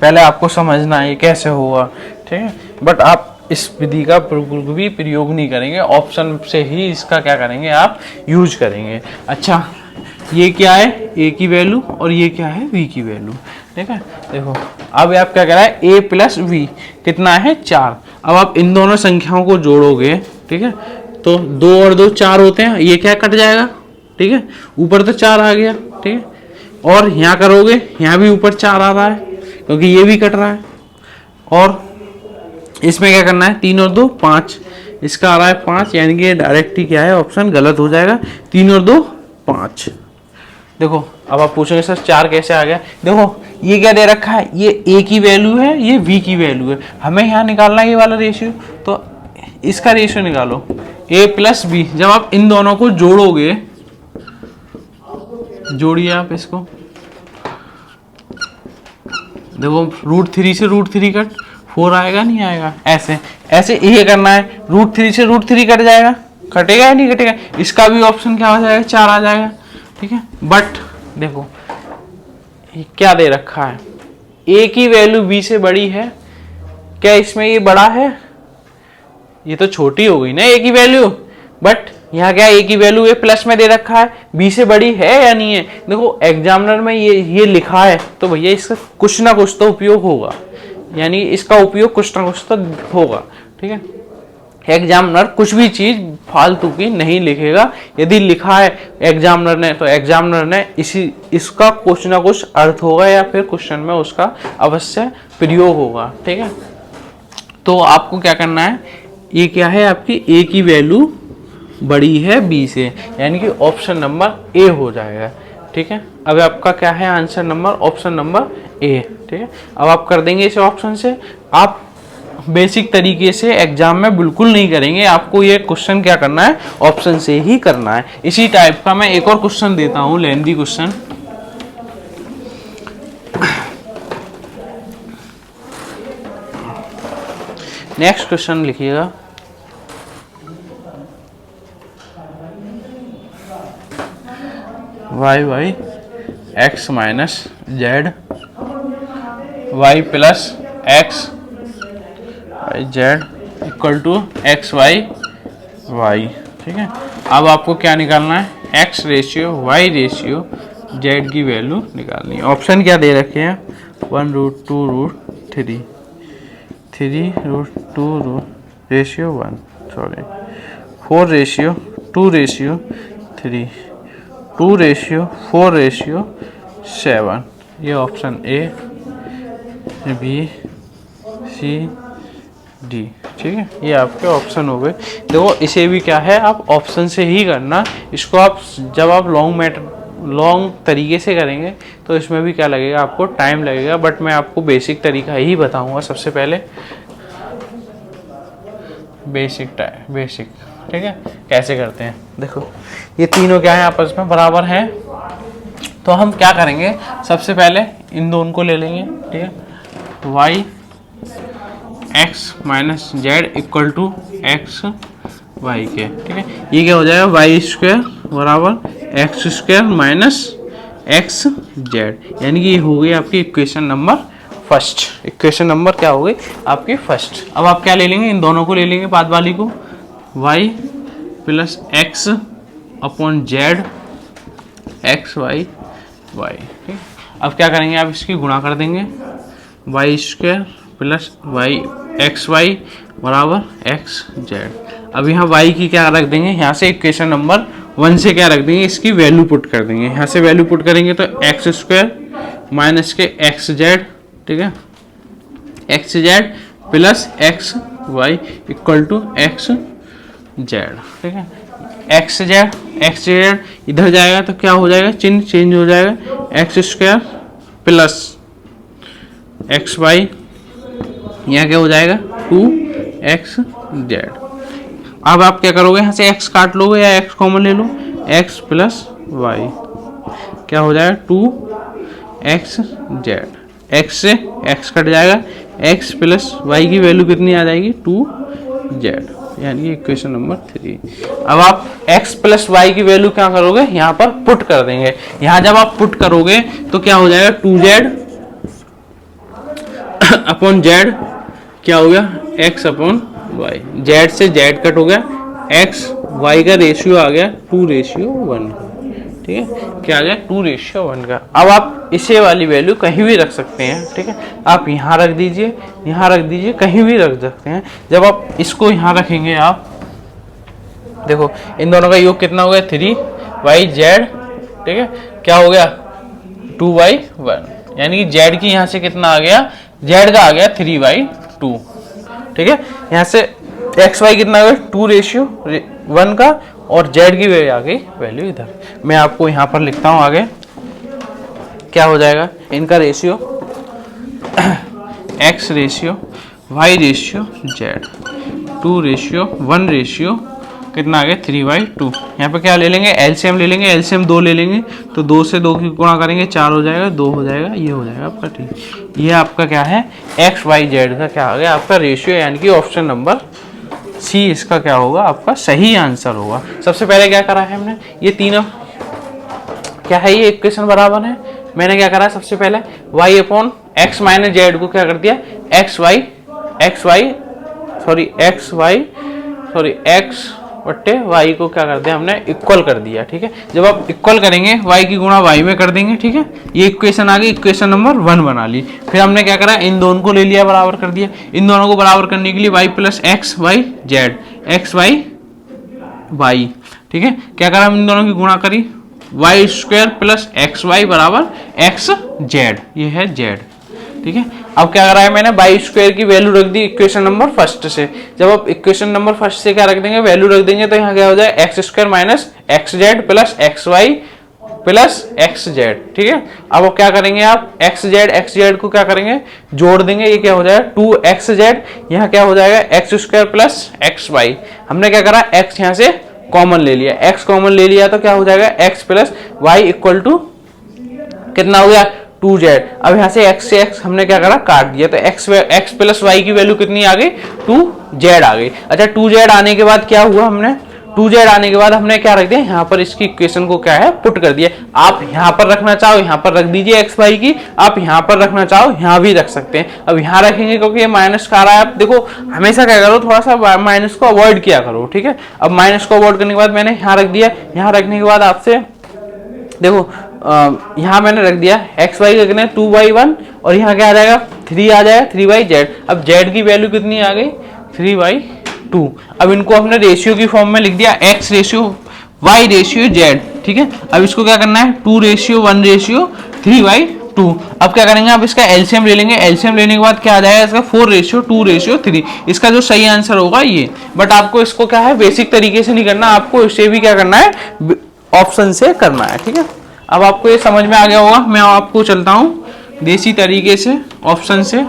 S1: पहले आपको समझना है ये कैसे हुआ। ठीक है, बट आप इस विधि का बिल्कुल भी प्रयोग नहीं करेंगे, ऑप्शन से ही इसका क्या करेंगे, आप यूज करेंगे। अच्छा, ये क्या है a की वैल्यू और ये क्या है v की वैल्यू, ठीक है। देखो अब आप क्या करा है, a प्लस v कितना है 4। अब आप इन दोनों संख्याओं को जोड़ोगे, ठीक है, तो 2 और 2 4 होते हैं, ये क्या कट जाएगा, ठीक है, ऊपर तो 4 आ गया, ठीक है। और यहाँ करोगे, यहाँ भी ऊपर 4 आ रहा है क्योंकि ये भी कट रहा है। और इसमें क्या करना है, 3 और 2 5, इसका आ रहा है 5, यानी कि डायरेक्ट ही क्या है, ऑप्शन गलत हो जाएगा। 3 और 2 5। देखो अब आप पूछेंगे सर 4 कैसे आ गया, देखो ये क्या दे रखा है, ये a की वैल्यू है, ये v की वैल्यू है, हमें यहाँ निकालना है ये वाला रेशियो, तो इसका रेशियो निकालो a प्लस बी। जब आप इन दोनों को जोड़ोगे, जोड़िए आप इसको, देखो √3 से √3 कट 4 आएगा नहीं आएगा, ऐसे ऐसे ये करना है, √3 से √3 कट जाएगा, कटेगा या नहीं कटेगा, इसका भी ऑप्शन क्या हो जाएगा 4 आ जाएगा, ठीक है। बट देखो ये क्या दे रखा है, a की वैल्यू b से बड़ी है, क्या इसमें ये बड़ा है, ये तो छोटी हो गई ना a की वैल्यू, बट यहाँ क्या a की वैल्यू a प्लस में दे रखा है, b से बड़ी है या नहीं है। देखो एग्जामिनर में ये लिखा है तो भैया इसका कुछ ना कुछ तो उपयोग होगा, यानी इसका उपयोग कुछ ना कुछ तो होगा, ठीक है। एग्जामिनर कुछ भी चीज फालतू की नहीं लिखेगा, यदि लिखा है एग्जामिनर ने तो एग्जामिनर ने इसका कुछ ना कुछ अर्थ होगा या फिर क्वेश्चन में उसका अवश्य प्रयोग होगा, ठीक है। तो आपको क्या करना है, ये क्या है आपकी a की वैल्यू बड़ी है b से, यानी कि ऑप्शन नंबर a हो जाएगा, ठीक है। अब आपका क्या है answer number, option number a, ठीक है। अब आप कर देंगे इसे ऑप्शन से। आप बेसिक तरीके से एग्जाम में बिल्कुल नहीं करेंगे, आपको ये क्वेश्चन क्या करना है, ऑप्शन से ही करना है। इसी टाइप का मैं एक और क्वेश्चन देता हूं, लेंथी क्वेश्चन। नेक्स्ट क्वेश्चन लिखिएगा, y x minus Z y plus X Z equal to X Y Y, ठीक है। अब आपको क्या निकालना है, x ratio y ratio z की वैल्यू निकालनी है। ऑप्शन क्या दे रखे हैं, 1√2√3, 3√2 रेशियो 1, सॉरी 4:2:3, 2:4:7, ये option A B C D, ठीक है। ये आपके ऑप्शन हो गए। देखो इसे भी क्या है, आप ऑप्शन से ही करना। इसको आप जब आप लॉन्ग तरीके से करेंगे तो इसमें भी क्या लगेगा, आपको टाइम लगेगा, बट मैं आपको बेसिक तरीका ही बताऊंगा। सबसे पहले बेसिक, ठीक है, कैसे करते हैं। देखो ये तीनों क्या है, आपस में बराबर हैं, तो हम क्या करेंगे, सबसे पहले इन दोनों को ले लेंगे, ठीक है। y x minus Z equal to X Y के, ठीक है। ये क्या हो जाएगा, वाई स्क्वायर बराबर X square minus X Z, यानी कि ये हो गई आपकी equation number first. Equation number क्या हो गई आपकी फर्स्ट। अब आप क्या ले लेंगे, इन दोनों को ले लेंगे, बाद वाली को, y plus X upon Z X Y Y, ठीक। अब क्या करेंगे, आप इसकी गुणा कर देंगे, Y square plus Y X Y बराबर एक्स जेड। अब यहाँ y की क्या रख देंगे, यहाँ से इक्वेशन नंबर 1 से क्या रख देंगे, इसकी वैल्यू पुट कर देंगे। यहाँ से वैल्यू पुट करेंगे तो एक्स स्क्वायर माइनस के एक्स जेड, ठीक है, X Z plus X Y equal to X Z, ठीक है। एक्स जेड इधर जाएगा तो क्या हो जाएगा, चिन्ह चेंज हो जाएगा, X square plus X Y, यहाँ क्या हो जाएगा 2x जेड। अब आप क्या करोगे, यहाँ से x काट लोगे या x कॉमन ले लो, x प्लस वाई क्या हो जाएगा 2x जेड, x से x कट जाएगा, x प्लस वाई की वैल्यू कितनी आ जाएगी 2 जेड, यानी इक्वेशन नंबर 3। अब आप x प्लस वाई की वैल्यू क्या करोगे, यहाँ पर पुट कर देंगे। यहाँ जब आप पुट करोगे तो क्या हो जाएगा 2z अपॉन जेड, क्या हो गया x अपॉन वाई, जेड से जेड कट हो गया, x y का रेशियो आ गया 2:1, ठीक है, क्या आ गया 2:1 का। अब आप इसे वाली वैल्यू कहीं भी रख सकते हैं, ठीक है, आप यहाँ रख दीजिए, यहाँ रख दीजिए, कहीं भी रख सकते हैं। जब आप इसको यहाँ रखेंगे, आप देखो इन दोनों का योग कितना हो गया 3YZ, ठीक है, क्या हो गया 2/1, यानी कि Z की यहाँ से कितना आ गया, Z का आ गया 3/2, ठीक है। यहाँ से XY कितना आ गया 2:1 का, और Z की आ गई वैल्यू इधर। मैं आपको यहाँ पर लिखता हूँ आगे क्या हो जाएगा इनका ratio, X ratio Y ratio Z, 2:1 कितना आ गया 3/2। यहाँ पे क्या ले लेंगे, एलसीएम ले लेंगे, एलसीएम 2 ले लेंगे, तो 2 से 2 की गुणा करेंगे 4 हो जाएगा, 2 हो जाएगा, ये हो जाएगा आपका, ठीक। ये आपका क्या है XYZ का क्या आ गया आपका रेशियो, यानी कि ऑप्शन नंबर सी इसका क्या होगा आपका सही आंसर होगा। सबसे पहले क्या करा है हमने, ये तीनों क्या है, ये इक्वेशन बराबर है। मैंने क्या करा सबसे पहले y/x - z को क्या कर दिया, x बट्टे y को क्या कर दिया हमने इक्वल कर दिया, ठीक है। जब आप इक्वल करेंगे y की गुणा y में कर देंगे, ठीक है, ये इक्वेशन आ गई, इक्वेशन नंबर 1 बना ली। फिर हमने क्या करा, इन दोनों को ले लिया, बराबर कर दिया। इन दोनों को बराबर करने के लिए y + xy, ठीक है, क्या करा हम इन दोनों की गुणा करी, y² + xy बराबर xz, ये है z, ठीक है। अब क्या करा है मैंने, y² की वैल्यू रख दी इक्वेशन नंबर फर्स्ट से। जब आप इक्वेशन नंबर फर्स्ट से क्या रख देंगे, वैल्यू रख देंगे, तो यहाँ क्या हो जाए x² - xz + xy + xz, ठीक है। अब क्या करेंगे आप, xz को क्या करेंगे जोड़ देंगे, ये क्या हो जाएगा 2xz, यहाँ क्या हो जाएगा x² + xy। हमने क्या करा, x यहाँ से कॉमन ले लिया, x कॉमन ले लिया, तो क्या हो जाएगा x + y = कितना हो गया 2z। अब यहाँ से x से x हमने क्या करा काट दिया, तो x + y की वैल्यू कितनी आ गई 2z आ गई। अच्छा 2z आने के बाद क्या हुआ, हमने 2z आने के बाद हमने क्या रख दिया, यहाँ पर इसकी इक्वेशन को क्या है पुट कर दिया। आप यहाँ पर रखना चाहो यहाँ पर रख दीजिए x y की, आप यहाँ पर रखना चाहो यहाँ भी रख सकते हैं। अब यहाँ रखेंगे क्योंकि ये माइनस का आ रहा है, आप देखो हमेशा क्या करो, थोड़ा सा माइनस को अवॉइड किया करो, ठीक है। अब माइनस को अवॉइड करने के बाद मैंने यहाँ रख दिया, यहाँ रखने के बाद आपसे देखो यहाँ मैंने रख दिया xy कितने 2/1, और यहाँ क्या आ जाएगा 3 आ जाएगा 3/z। अब z की वैल्यू कितनी आ गई 3/2। अब इनको हमने रेशियो की फॉर्म में लिख दिया, x ratio y ratio z, ठीक है। अब इसको क्या करना है 2:1:3/2। अब क्या करेंगे, अब इसका एलसीएम ले लेंगे, एलसीएम लेने के बाद क्या आ जाएगा इसका 4:2:3। इसका जो सही आंसर होगा ये। बट आपको इसको क्या है बेसिक तरीके से नहीं करना, आपको इसे भी क्या करना है ऑप्शन से करना है, ठीक है। अब आपको ये समझ में आ गया होगा, मैं आपको चलता हूँ देसी तरीके से ऑप्शन से।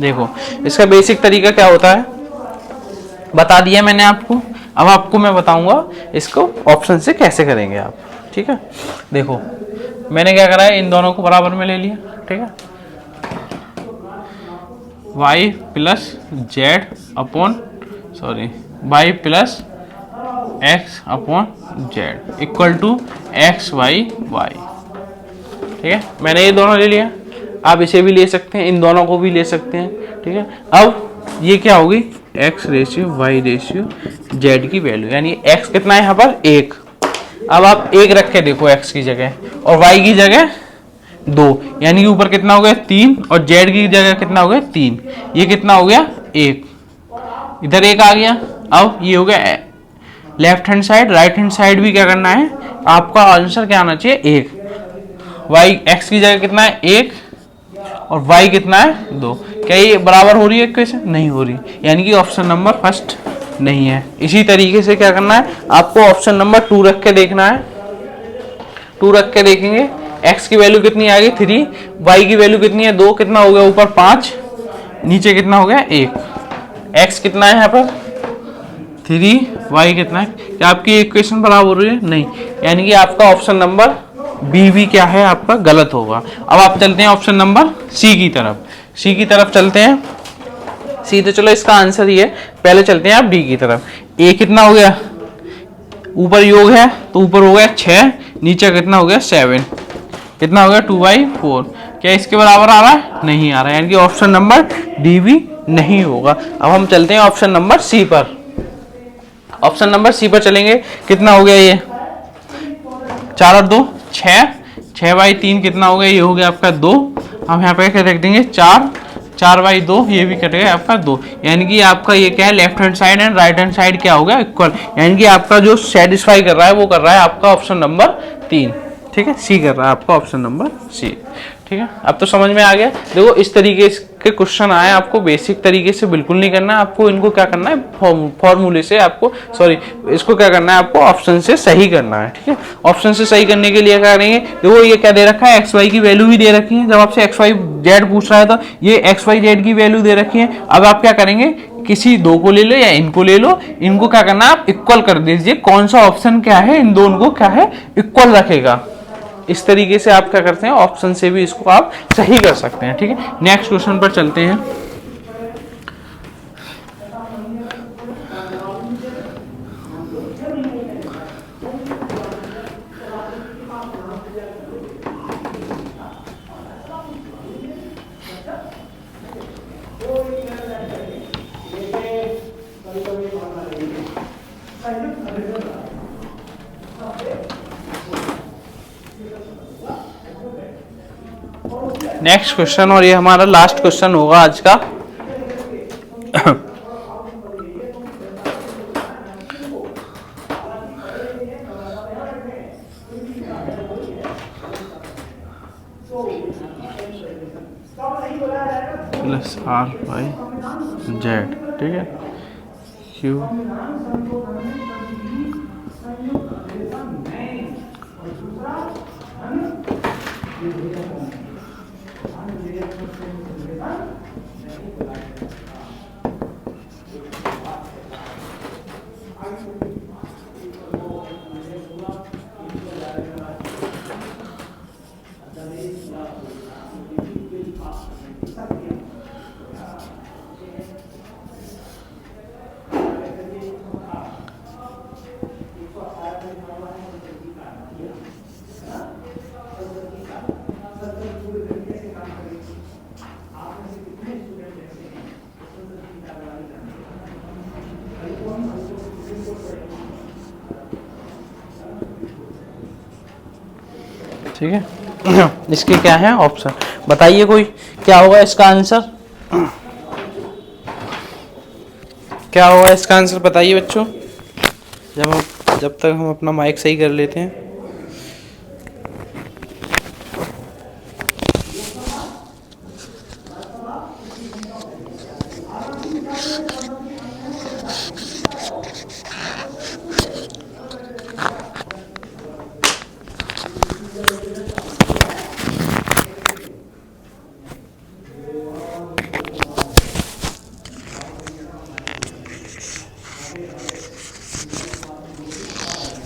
S1: देखो इसका बेसिक तरीका क्या होता है बता दिया मैंने आपको, अब आपको मैं बताऊंगा इसको ऑप्शन से कैसे करेंगे आप, ठीक है। देखो मैंने क्या करा है, इन दोनों को बराबर में ले लिया, ठीक है, y + x/z = xy, ठीक है। मैंने ये दोनों ले लिया, आप इसे भी ले सकते हैं, इन दोनों को भी ले सकते हैं, ठीक है। अब ये क्या होगी x ratio y ratio z की वैल्यू, यानी x कितना है यहाँ पर 1। अब आप 1 रख के देखो x की जगह, और y की जगह 2, यानी कि ऊपर कितना हो गया 3, और z की जगह कितना हो गया 3, ये कितना हो गया 1, इधर 1 आ गया। अब ये हो गया left hand side, right hand side भी क्या करना है, आपका आंसर क्या आना चाहिए 1। y x की जगह कितना है 1, और y कितना है 2। क्या ये बराबर हो रही है इक्वेशन, नहीं हो रही, यानी कि ऑप्शन नंबर फर्स्ट नहीं है। इसी तरीके से क्या करना है, आपको ऑप्शन नंबर 2 रख के देखना है। 2 रख के देखेंगे, x की वैल्यू कितनी आ गई 3, y की वैल्यू कितनी है 2, कितना हो गया ऊपर 5, नीचे कितना हो गया 1। x कितना है यहाँ पर 3, y कितना है, क्या आपकी इक्वेशन बराबर हो रही है, नहीं, यानी कि आपका ऑप्शन नंबर बी भी क्या है आपका गलत होगा। अब आप चलते हैं ऑप्शन नंबर सी की तरफ, सी की तरफ चलते हैं। सी तो चलो इसका आंसर ही है, पहले चलते हैं आप डी की तरफ। ए कितना हो गया, ऊपर योग है तो ऊपर हो गया 6, नीचे कितना हो गया 7, कितना हो गया 2/4। क्या इसके बराबर आ रहा है, नहीं आ रहा है, यानी कि ऑप्शन नंबर डी भी नहीं होगा। अब हम चलते हैं ऑप्शन नंबर सी पर। ऑप्शन नंबर सी पर चलेंगे। कितना हो गया ये 4 और 2 6, 6/3 कितना हो गया, ये हो गया आपका 2। हम यहाँ पे क्या रख देंगे 4, 4/2 ये भी कट गया आपका 2। यानी कि आपका ये क्या है, left hand side and right hand side क्या हो गया इक्वल। यानी कि आपका जो सेटिस्फाई कर रहा है वो कर रहा है आपका ऑप्शन नंबर 3। ठीक है, सी कर रहा है आपका ऑप्शन नंबर सी। ठीक है, अब तो समझ में आ गया। देखो इस तरीके के क्वेश्चन आए, आपको बेसिक तरीके से बिल्कुल नहीं करना है, आपको इनको क्या करना है फॉर्मूले से, आपको सॉरी इसको क्या करना है, आपको ऑप्शन से सही करना है। ठीक है, ऑप्शन से सही करने के लिए क्या करेंगे, देखो ये क्या दे रखा है, एक्स वाई की वैल्यू भी दे रखी है। जब आपसे एक्स वाई जेड पूछ रहा है तो ये एक्स वाई जेड की वैल्यू दे रखी है। अब आप क्या करेंगे, किसी दो को ले लो या इनको ले लो, इनको क्या करना है आप इक्वल कर दीजिए। कौन सा ऑप्शन क्या है इन दोनों को क्या है इक्वल रखेगा। इस तरीके से आप क्या करते हैं, ऑप्शन से भी इसको आप सही कर सकते हैं। ठीक है, नेक्स्ट क्वेश्चन पर चलते हैं। नेक्स्ट क्वेश्चन, और ये हमारा लास्ट क्वेश्चन होगा आज का। Plus R/Z। ठीक है, Q ठीक है, इसके क्या है ऑप्शन, बताइए कोई क्या होगा इसका आंसर, क्या होगा इसका आंसर बताइए बच्चों। जब तक हम अपना माइक सही कर लेते हैं।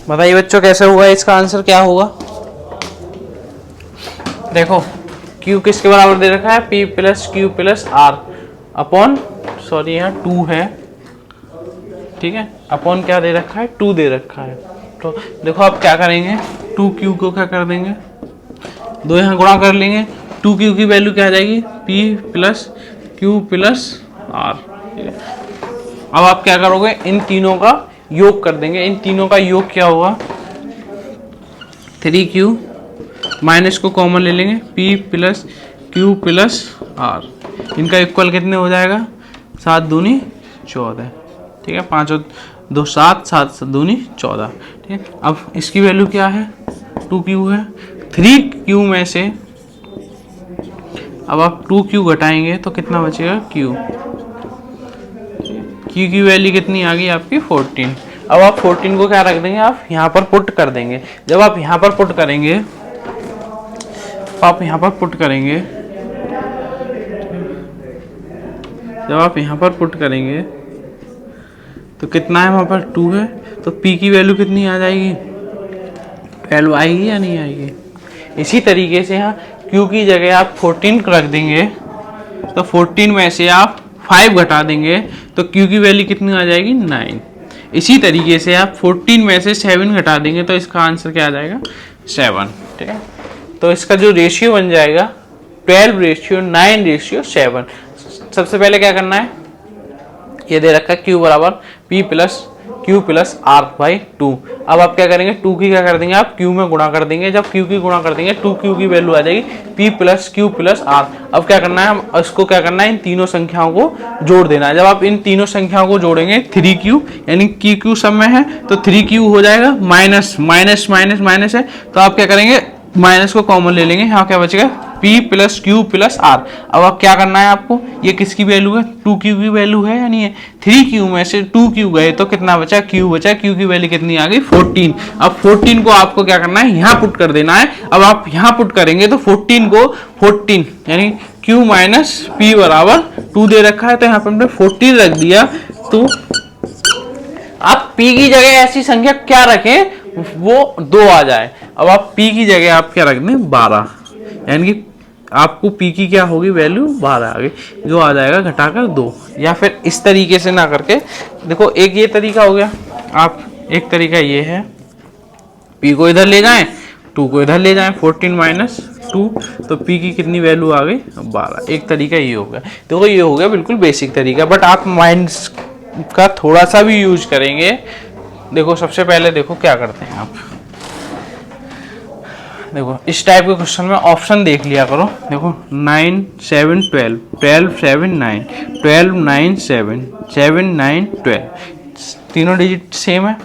S1: बताइए बच्चों कैसे होगा, इसका आंसर क्या होगा। देखो Q किसके बराबर दे रखा है, P plus Q plus R upon, sorry यहाँ 2 है। ठीक है, अपॉन क्या दे रखा है, 2 दे रखा है। तो देखो आप क्या करेंगे, 2Q को क्या कर देंगे, 2 यहाँ गुणा कर लेंगे। 2Q की वैल्यू क्या आ जाएगी, P plus Q plus R। ठीक है, अब आप क्या करोगे, इन तीनों का योग कर देंगे। इन तीनों का योग क्या होगा, 3Q माइनस को कॉमन ले लेंगे, P plus Q plus R। इनका इक्वल कितने हो जाएगा, 7 दूनी 14। ठीक है, 5 और 2 7, 7 दूनी 14। ठीक है, अब इसकी वैल्यू क्या है, 2Q है। 3Q में से अब आप 2Q घटाएंगे तो कितना बचेगा, Q की वैल्यू कितनी आ गई आपकी 14। अब आप 14 को क्या रख देंगे, आप यहाँ पर पुट कर देंगे। जब आप यहाँ पर पुट करेंगे, जब आप यहाँ पर पुट करेंगे तो कितना है वहाँ पर 2 है, तो P की वैल्यू कितनी आ जाएगी, 12 आएगी या नहीं आएगी। इसी तरीके से यहाँ Q की जगह आप 14 रख देंगे, तो 14 में से आप 5 घटा देंगे तो Q की वैल्यू कितनी आ जाएगी, 9। इसी तरीके से आप 14 में से 7 घटा देंगे तो इसका आंसर क्या आ जाएगा, 7। ठीक है, तो इसका जो रेशियो बन जाएगा 12:9:7। सबसे पहले क्या करना है, ये दे रखा है Q बराबर P plus Q plus R by 2। अब आप क्या करेंगे, 2 की क्या कर देंगे आप Q में गुणा कर देंगे। जब Q की गुणा कर देंगे 2Q की वैल्यू आ जाएगी P plus Q plus R। अब क्या करना है, हम इसको क्या करना है, इन तीनों संख्याओं को जोड़ देना है। जब आप इन तीनों संख्याओं को जोड़ेंगे 3Q यानी Q सब में है तो 3Q हो जाएगा, माइनस माइनस माइनस माइनस है तो आप क्या करेंगे, माइनस को कॉमन ले लेंगे, यहाँ क्या बचेगा P plus Q plus R। अब आप क्या करना है आपको, ये किसकी वैल्यू है, 2Q की वैल्यू है या नहीं है। 3Q में से 2Q गए तो कितना बचा, Q बचा। Q की वैल्यू कितनी आ गई 14। अब 14 को आपको क्या करना है, यहाँ पुट कर देना है। अब आप यहाँ पुट करेंगे तो 14 को 14 यानी Q माइनस P बराबर 2 दे रखा है तो यहाँ पर हमने 14 रख दिया। तो आप P की जगह ऐसी संख्या क्या रखें वो 2 आ जाए। अब आप P की जगह आप क्या रख दें 12, यानी कि आपको P की क्या होगी वैल्यू 12 आ गई, जो आ जाएगा घटाकर 2। या फिर इस तरीके से ना करके देखो, एक ये तरीका हो गया, आप एक तरीका ये है, P को इधर ले जाएं 2 को इधर ले जाएं, 14 माइनस 2 तो P की कितनी वैल्यू आ गई 12। एक तरीका ये हो गया। देखो ये हो गया बिल्कुल बेसिक तरीका, बट आप माइंड का थोड़ा सा भी यूज करेंगे। देखो सबसे पहले देखो क्या करते हैं आप, देखो इस टाइप के क्वेश्चन में ऑप्शन देख लिया करो। देखो 9 7 12 12 7 9 12 9 7 7 9 12 तीनों डिजिट सेम है,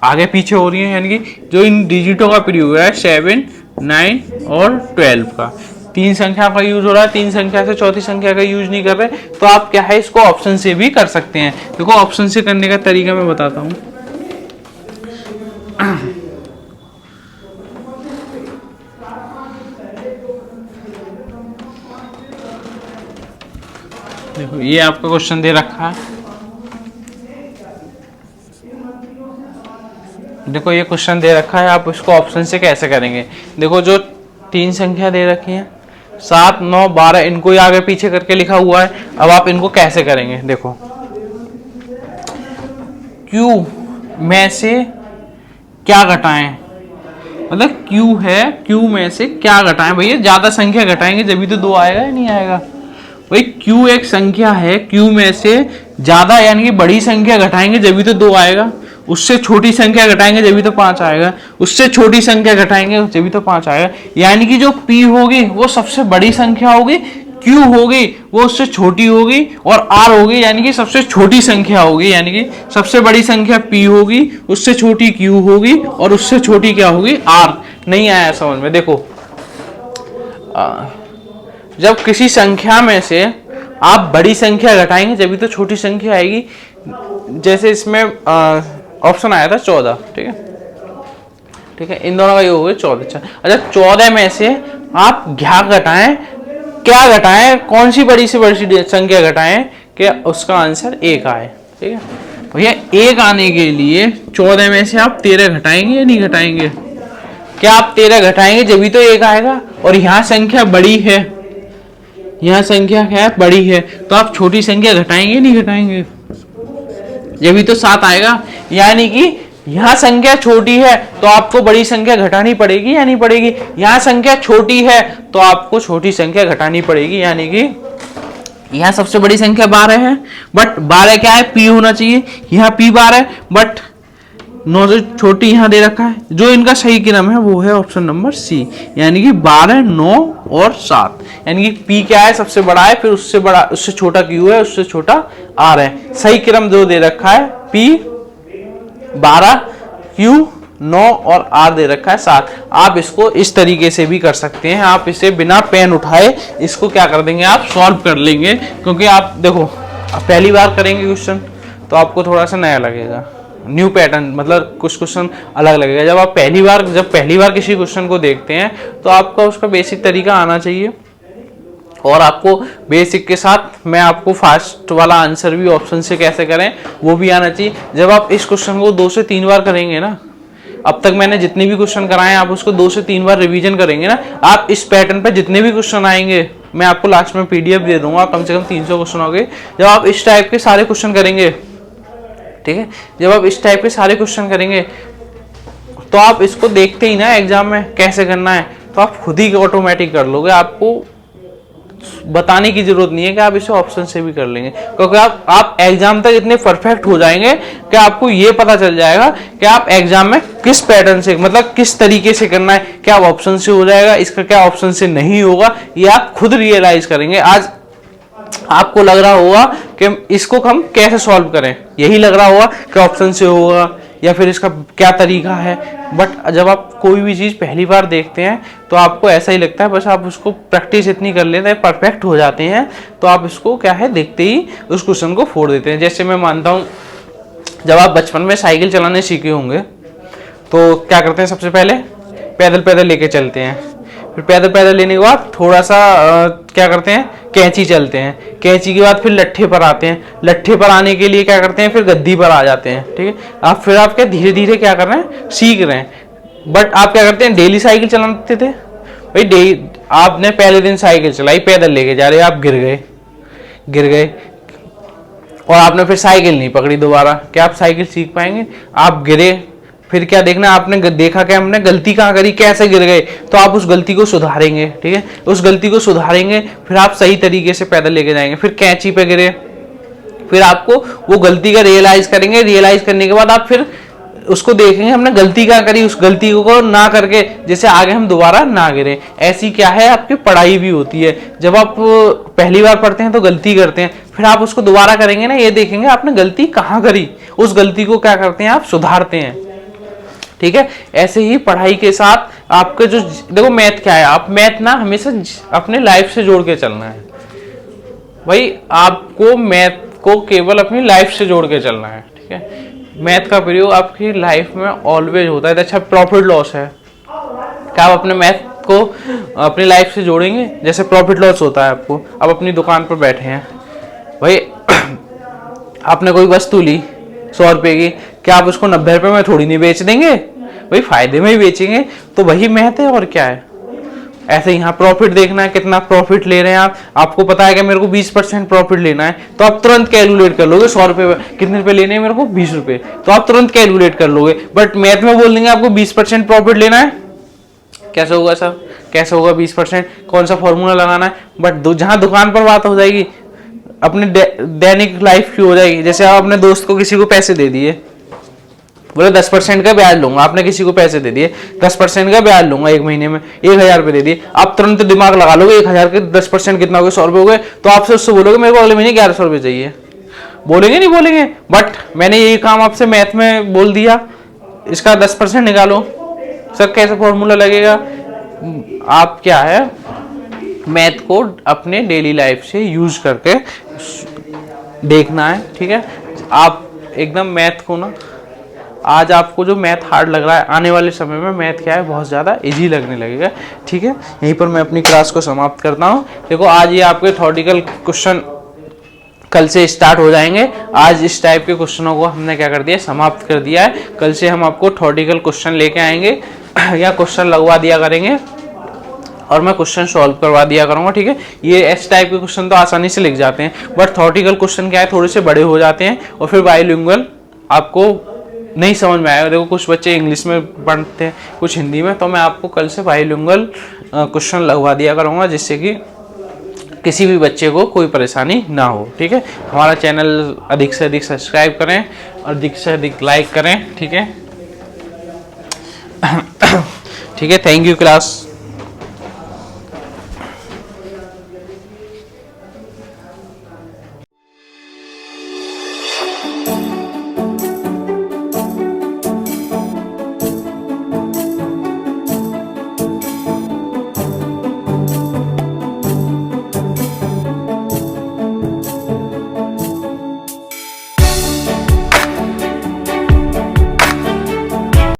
S1: आगे पीछे हो रही है, यानी कि जो इन डिजिटों का प्रयोग है 7 9 और 12 का, 3 संख्या का यूज हो रहा है, 3 संख्या से चौथी संख्या का यूज नहीं कर रहे। तो आप क्या है, इसको ऑप्शन से भी कर सकते हैं। देखो ऑप्शन से करने का तरीका मैं बताता हूँ। देखो ये आपका क्वेश्चन दे रखा है, देखो ये क्वेश्चन दे रखा है, आप इसको ऑप्शन से कैसे करेंगे। देखो जो 3 संख्या दे रखी है 7 9 12, इनको ही आगे पीछे करके लिखा हुआ है। अब आप इनको कैसे करेंगे, देखो Q में से क्या घटाएं, मतलब Q है, Q में से क्या घटाएं। भैया ज्यादा संख्या घटाएंगे जब भी तो 2 आएगा या नहीं आएगा। भाई Q एक संख्या है, Q में से ज्यादा यानी कि बड़ी संख्या घटाएंगे जब भी तो 2 आएगा, उससे छोटी संख्या घटाएंगे जब भी तो 5 आएगा, उससे छोटी संख्या घटाएंगे जब भी तो 5 आएगा। यानी कि जो P होगी वो सबसे बड़ी संख्या होगी, Q होगी वो उससे छोटी होगी, और R होगी यानी कि सबसे छोटी संख्या होगी। यानी कि सबसे बड़ी संख्या P होगी, उससे छोटी Q होगी, और उससे छोटी क्या होगी R। नहीं आया समझ में। देखो जब किसी संख्या में से आप बड़ी संख्या घटाएंगे जब भी तो छोटी संख्या आएगी। जैसे इसमें ऑप्शन आया था 14, ठीक है, ठीक है, इन दोनों का ये हो गया 14। अच्छा 14 में से आप क्या घटाएं, क्या घटाएं, कौन सी बड़ी से बड़ी संख्या घटाएं कि उसका आंसर 1 आए। ठीक है भैया, 1 आने के लिए 14 में से आप 13 घटाएंगे या नहीं घटाएंगे। क्या आप 13 घटाएंगे जब भी तो 1 आएगा, और यहाँ संख्या बड़ी है, यहाँ संख्या क्या है बड़ी है, तो आप छोटी संख्या घटाएंगे नहीं घटाएंगे, जब भी तो 7 आएगा। यानी कि यहाँ संख्या छोटी है तो आपको बड़ी संख्या घटानी पड़ेगी या नहीं पड़ेगी। यहाँ संख्या छोटी है तो आपको छोटी संख्या घटानी पड़ेगी। यानी कि यहाँ सबसे बड़ी संख्या 12 है, बट 12 क्या है P होना चाहिए, यहाँ P 12 बट 9 से छोटी यहाँ दे रखा है। जो इनका सही क्रम है वो है ऑप्शन नंबर सी, यानी कि 12 9 और 7। यानी कि P क्या है सबसे बड़ा है, फिर उससे बड़ा, उससे छोटा Q है, उससे छोटा R है। सही क्रम जो दे रखा है P 12 Q 9 और R दे रखा है 7। आप इसको इस तरीके से भी कर सकते हैं, आप इसे बिना पेन उठाए इसको क्या कर देंगे, आप सॉल्व कर लेंगे। क्योंकि आप देखो आप पहली बार करेंगे क्वेश्चन तो आपको थोड़ा सा नया लगेगा, न्यू पैटर्न, मतलब कुछ क्वेश्चन अलग लगेगा। जब आप पहली बार किसी क्वेश्चन को देखते हैं तो आपका उसका बेसिक तरीका आना चाहिए, और आपको बेसिक के साथ मैं आपको फास्ट वाला आंसर भी ऑप्शन से कैसे करें वो भी आना चाहिए। जब आप इस क्वेश्चन को 2 से 3 बार करेंगे ना, अब तक मैंने जितने भी क्वेश्चन कराए आप उसको 2 से 3 बार रिवीजन करेंगे ना, आप इस पैटर्न पे जितने भी क्वेश्चन आएंगे मैं आपको लास्ट में PDF दे दूंगा, कम से कम 300 क्वेश्चन हो गए। जब आप इस टाइप के सारे क्वेश्चन करेंगे, ठीक है, जब आप इस टाइप के सारे क्वेश्चन करेंगे तो आप इसको देखते ही ना एग्जाम में कैसे करना है, तो आप खुद ही ऑटोमेटिक कर लोगे। आपको बताने की जरूरत नहीं है कि आप इसे ऑप्शन से भी कर लेंगे, क्योंकि आप एग्जाम तक इतने परफेक्ट हो जाएंगे कि आपको ये पता चल जाएगा कि आप एग्जाम में किस पैटर्न से, मतलब किस तरीके से करना है, क्या ऑप्शन से हो जाएगा, इसका क्या ऑप्शन से नहीं होगा, ये आप खुद रियलाइज करेंगे। आज आपको लग रहा होगा कि इसको हम कैसे सॉल्व करें, यही लग रहा होगा कि ऑप्शन से होगा या फिर इसका क्या तरीका है, बट जब आप कोई भी चीज़ पहली बार देखते हैं तो आपको ऐसा ही लगता है, बस आप उसको प्रैक्टिस इतनी कर लेते हैं, परफेक्ट हो जाते हैं, तो आप इसको क्या है देखते ही उस क्वेश्चन को फोड़ देते हैं। जैसे मैं मानता हूँ जब आप बचपन में साइकिल चलाने सीखे होंगे तो क्या करते हैं, सबसे पहले पैदल पैदल लेके चलते हैं, फिर पैदल पैदल लेने के बाद थोड़ा सा क्या करते हैं, कैंची चलते हैं, कैंची के बाद फिर लट्ठे पर आते हैं, लट्ठे पर आने के लिए क्या करते हैं, फिर गद्दी पर आ जाते हैं, ठीक है। फिर आप क्या धीरे धीरे क्या कर रहे हैं, सीख रहे हैं। बट आप क्या करते हैं, डेली साइकिल चलाते थे भाई, आपने पहले दिन साइकिल चलाई, पैदल लेके जा रहे, आप गिर गए और आपने फिर साइकिल नहीं पकड़ी दोबारा, क्या आप साइकिल सीख पाएंगे? आप गिरे, फिर क्या देखना, आपने देखा कि हमने गलती कहाँ करी, कैसे गिर गए, तो आप उस गलती को सुधारेंगे, ठीक है। उस गलती को सुधारेंगे, फिर आप सही तरीके से पैदल लेके जाएंगे। फिर कैंची पे गिरे, फिर आपको वो गलती का रियलाइज करेंगे, रियलाइज करने के बाद आप फिर उसको देखेंगे हमने गलती क्या करी, उस गलती को ना करके जैसे आगे हम दोबारा ना गिरे। ऐसी क्या है आपकी पढ़ाई भी होती है, जब आप पहली बार पढ़ते हैं तो गलती करते हैं, फिर आप उसको दोबारा करेंगे ना, ये देखेंगे आपने गलती कहाँ करी, उस गलती को क्या करते हैं, आप सुधारते हैं, ठीक है। ऐसे ही पढ़ाई के साथ आपके जो देखो मैथ क्या है, आप मैथ ना हमेशा अपने लाइफ से जोड़ के चलना है भाई, आपको मैथ को केवल अपनी लाइफ से जोड़ के चलना है, ठीक है। मैथ का प्रयोग आपकी लाइफ में ऑलवेज होता है। अच्छा प्रॉफिट लॉस है, क्या आप अपने मैथ को अपनी लाइफ से जोड़ेंगे? जैसे प्रॉफिट लॉस होता है आपको, आप अपनी दुकान पर बैठे हैं भाई, आपने कोई वस्तु ली 100 रुपए की, क्या आप उसको 90 रुपए में थोड़ी नहीं बेच देंगे भाई, फायदे में ही बेचेंगे, तो वही मैथ है और क्या है। ऐसे यहाँ प्रॉफिट देखना है, कितना प्रॉफिट ले रहे हैं आप, आपको पता है कि मेरे को 20% प्रॉफिट लेना है, तो आप तुरंत कैलकुलेट कर लोगे 100 रुपए कितने रुपए लेने हैं मेरे को, 20 रुपए, तो आप तुरंत कैलकुलेट कर लोगे। बट मैथ में बोल देंगे आपको 20% प्रॉफिट लेना है, कैसे होगा सर, कैसे होगा 20%, कौन सा फॉर्मूला लगाना है। बट जहां दुकान पर बात हो जाएगी, अपने दैनिक लाइफ की हो जाएगी, जैसे आप अपने दोस्त को किसी को पैसे दे दिए, बोले 10% का ब्याज लूंगा, आपने किसी को पैसे दे दिए 10% का ब्याज लूंगा, एक महीने में 1000 रुपए दे दिए, आप तुरंत दिमाग लगा लोगे 1000 के 10% कितना हो गया, 100 रुपए हो गए, तो आपसे उससे बोलोगे मेरे को अगले महीने 1100 रुपए चाहिए, बोलेंगे नहीं बोलेंगे? बट मैंने यही काम आपसे मैथ में बोल दिया, इसका 10% निकालो, सर कैसे फॉर्मूला लगेगा? आप क्या है मैथ को अपने डेली लाइफ से यूज करके देखना है, ठीक है। आप एकदम मैथ को ना, आज आपको जो मैथ हार्ड लग रहा है, आने वाले समय में मैथ क्या है बहुत ज़्यादा इजी लगने लगेगा, ठीक है। यहीं पर मैं अपनी क्लास को समाप्त करता हूँ। देखो आज ये आपके थ्योरेटिकल क्वेश्चन कल से स्टार्ट हो जाएंगे। आज इस टाइप के क्वेश्चनों को हमने क्या कर दिया, समाप्त कर दिया है। कल से हम आपको थ्योरेटिकल क्वेश्चन लेके आएंगे या क्वेश्चन लगवा दिया करेंगे और मैं क्वेश्चन सॉल्व करवा दिया करूंगा, ठीक है। ये इस टाइप के क्वेश्चन तो आसानी से लिख जाते हैं, बट थ्योरेटिकल क्वेश्चन क्या है थोड़े से बड़े हो जाते हैं और फिर बाइलिंगुअल आपको नहीं समझ में आएगा। देखो कुछ बच्चे इंग्लिश में पढ़ते हैं, कुछ हिंदी में, तो मैं आपको कल से बाइलिंगुअल क्वेश्चन लगवा दिया करूँगा, जिससे कि किसी भी बच्चे को कोई परेशानी ना हो, ठीक है। हमारा चैनल अधिक से अधिक सब्सक्राइब करें और अधिक से अधिक लाइक करें, ठीक है। ठीक है, थैंक यू क्लास।